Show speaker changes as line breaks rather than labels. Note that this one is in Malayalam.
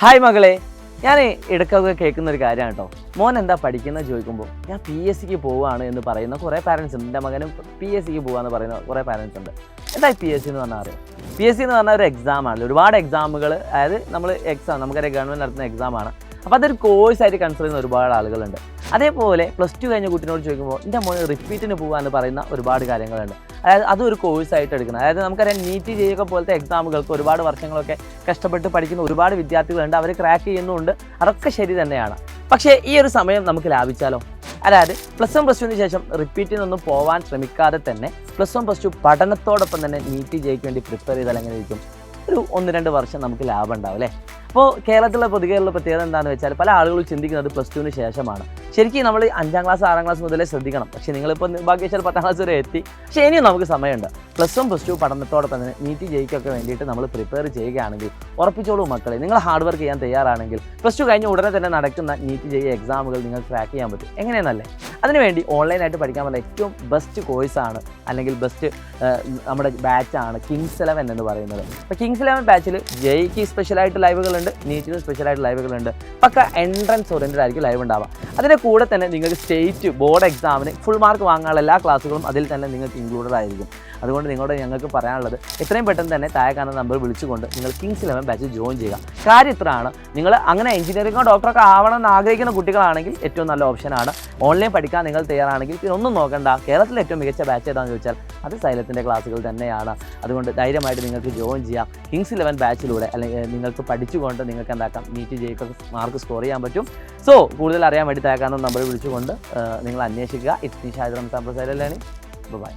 ഹായ് മകളെ, ഞാൻ ഇടയ്ക്കൊക്കെ കേൾക്കുന്ന ഒരു കാര്യമാണ് കേട്ടോ. മോൻ എന്താ പഠിക്കുന്നത് ചോദിക്കുമ്പോൾ ഞാൻ PSCക്ക് പോവുകയാണ് എന്ന് പറയുന്ന കുറേ പാരൻസ് ഉണ്ട്. എൻ്റെ മകനും PSCക്ക് പോകാമെന്ന് പറയുന്ന കുറേ പാരൻസ് ഉണ്ട്. എന്താ PSC എന്ന് പറഞ്ഞാൽ അറിയാം? PSC എന്ന് പറഞ്ഞാൽ ഒരു എക്സാമാണ്. ഒരുപാട് എക്സാമുകൾ, അതായത് നമുക്കറിയാം ഗവൺമെൻറ് നടത്തുന്ന എക്സാമാണ്. അപ്പോൾ അതൊരു കോഴ്സായിട്ട് കൺസിഡർ ചെയ്യുന്ന ഒരുപാട് ആളുകളുണ്ട്. അതേപോലെ +2 കഴിഞ്ഞ കുട്ടിനോട് ചോദിക്കുമ്പോൾ എൻ്റെ മോന് റിപ്പീറ്റിന് പോകാമെന്ന് പറയുന്ന ഒരുപാട് കാര്യങ്ങളുണ്ട്. അതായത് അതൊരു കോഴ്സായിട്ട് എടുക്കുന്നത്. അതായത് നമുക്കറിയാം നീറ്റ് JEE പോലത്തെ എക്സാമുകൾക്ക് ഒരുപാട് വർഷങ്ങളൊക്കെ കഷ്ടപ്പെട്ട് പഠിക്കുന്ന ഒരുപാട് വിദ്യാർത്ഥികളുണ്ട്. അവർ ക്രാക്ക് ചെയ്യുന്നുണ്ട്. അതൊക്കെ ശരി തന്നെയാണ്. പക്ഷേ ഈ ഒരു സമയം നമുക്ക് ലാഭിച്ചാലോ? അതായത് +1 +2ന് ശേഷം റിപ്പീറ്റിനൊന്നും പോകാൻ ശ്രമിക്കാതെ തന്നെ +1 +2 പഠനത്തോടൊപ്പം തന്നെ നീറ്റ് JEEക്ക് വേണ്ടി പ്രിപ്പയർ ചെയ്താൽ എങ്ങനെ ഇരിക്കും? ഒരു 1-2 വർഷം നമുക്ക് ലാഭം ഉണ്ടാവും അല്ലേ? അപ്പോൾ കേരളത്തിലെ പൊതുകേരള പ്രത്യേകത എന്താണെന്ന് വെച്ചാൽ പല ആളുകളും ചിന്തിക്കുന്നത് +2ന് ശേഷമാണ്. ശരിക്കും നമ്മൾ 5ാം ക്ലാസ് 6ാം ക്ലാസ് മുതലേ ശ്രദ്ധിക്കണം. പക്ഷേ നിങ്ങളിപ്പോൾ ഭാഗ്യവശാൽ 10ാം ക്ലാസ് വരെ എത്തി. പക്ഷേ ഇനിയും നമുക്ക് സമയമുണ്ട്. +1 +2 പഠനത്തോടൊപ്പം തന്നെ നീറ്റ് JEEക്കൊക്കെ വേണ്ടിയിട്ട് നമ്മൾ പ്രിപ്പയർ ചെയ്യുകയാണെങ്കിൽ ഉറപ്പിച്ചോളൂ മക്കളെ, നിങ്ങൾ ഹാർഡ് വർക്ക് ചെയ്യാൻ തയ്യാറാണെങ്കിൽ +2 കഴിഞ്ഞ് ഉടനെ തന്നെ നടക്കുന്ന നീറ്റ് JEE എക്സാമുകൾ നിങ്ങൾക്ക് ക്രാക്ക് ചെയ്യാൻ പറ്റും. എങ്ങനെയെന്നല്ലേ? അതിനുവേണ്ടി ഓൺലൈനായിട്ട് പഠിക്കാൻ പറ്റുന്ന ഏറ്റവും ബെസ്റ്റ് കോഴ്സാണ്, അല്ലെങ്കിൽ ബെസ്റ്റ് നമ്മുടെ ബാച്ചാണ് കിങ്സ് 11 എന്ന് പറയുന്നത്. അപ്പോൾ കിങ്സ് 11 ബാച്ചിൽ JEEക്ക് സ്പെഷ്യലായിട്ട് ലൈവുകളുണ്ട്, നീറ്റിന് സ്പെഷ്യലായിട്ട് ലൈവുകളുണ്ട്. പക്ക എൻട്രൻസ് ഓറിയൻറ്റഡ് ആയിരിക്കും ലൈവ് ഉണ്ടാവുക. അതിൻ്റെ കൂടെ തന്നെ നിങ്ങൾക്ക് സ്റ്റേറ്റ് ബോർഡ് എക്സാമിന് ഫുൾ മാർക്ക് വാങ്ങാനുള്ള എല്ലാ ക്ലാസ്സുകളും അതിൽ തന്നെ നിങ്ങൾക്ക് ഇൻക്ലൂഡഡ് ആയിരിക്കും. അതുകൊണ്ട് നിങ്ങളോട് ഞങ്ങൾക്ക് പറയാനുള്ളത് എത്രയും പെട്ടെന്ന് തന്നെ താഴെ കാണുന്ന നമ്പർ വിളിച്ചുകൊണ്ട് നിങ്ങൾ കിങ്സ് 11 ബാച്ചിൽ ജോയിൻ ചെയ്യുക. കാര്യം ഇത്രയാണ്, നിങ്ങൾ അങ്ങനെ എഞ്ചിനീയറിംഗോ ഡോക്ടറൊക്കെ ആവണമെന്ന് ആഗ്രഹിക്കുന്ന കുട്ടികളാണെങ്കിൽ ഏറ്റവും നല്ല ഓപ്ഷനാണ്. ഓൺലൈൻ പഠിക്കാൻ നിങ്ങൾ തയ്യാറാണെങ്കിൽ പിന്നെ ഒന്നും നോക്കണ്ട. കേരളത്തിലെ ഏറ്റവും മികച്ച ബാച്ച് ഏതാണെന്ന് ചോദിച്ചാൽ അത് സൈലത്തിൻ്റെ ക്ലാസ്സുകൾ തന്നെയാണ്. അതുകൊണ്ട് ധൈര്യമായിട്ട് നിങ്ങൾക്ക് ജോയിൻ ചെയ്യാം കിങ്സ് 11 ബാച്ചിലൂടെ. അല്ലെങ്കിൽ നിങ്ങൾക്ക് പഠിച്ചുകൊണ്ട് നിങ്ങൾക്ക് എന്താക്കാം, നീറ്റ് JEEക്ക് മാർക്ക് സ്കോർ ചെയ്യാൻ പറ്റും. സോ കൂടുതൽ അറിയാൻ വേണ്ടി താഴെ കാണുന്ന നമ്പർ വിളിച്ചുകൊണ്ട് നിങ്ങൾ അന്വേഷിക്കുക. It's me Shahid Ramzan profile learning. By.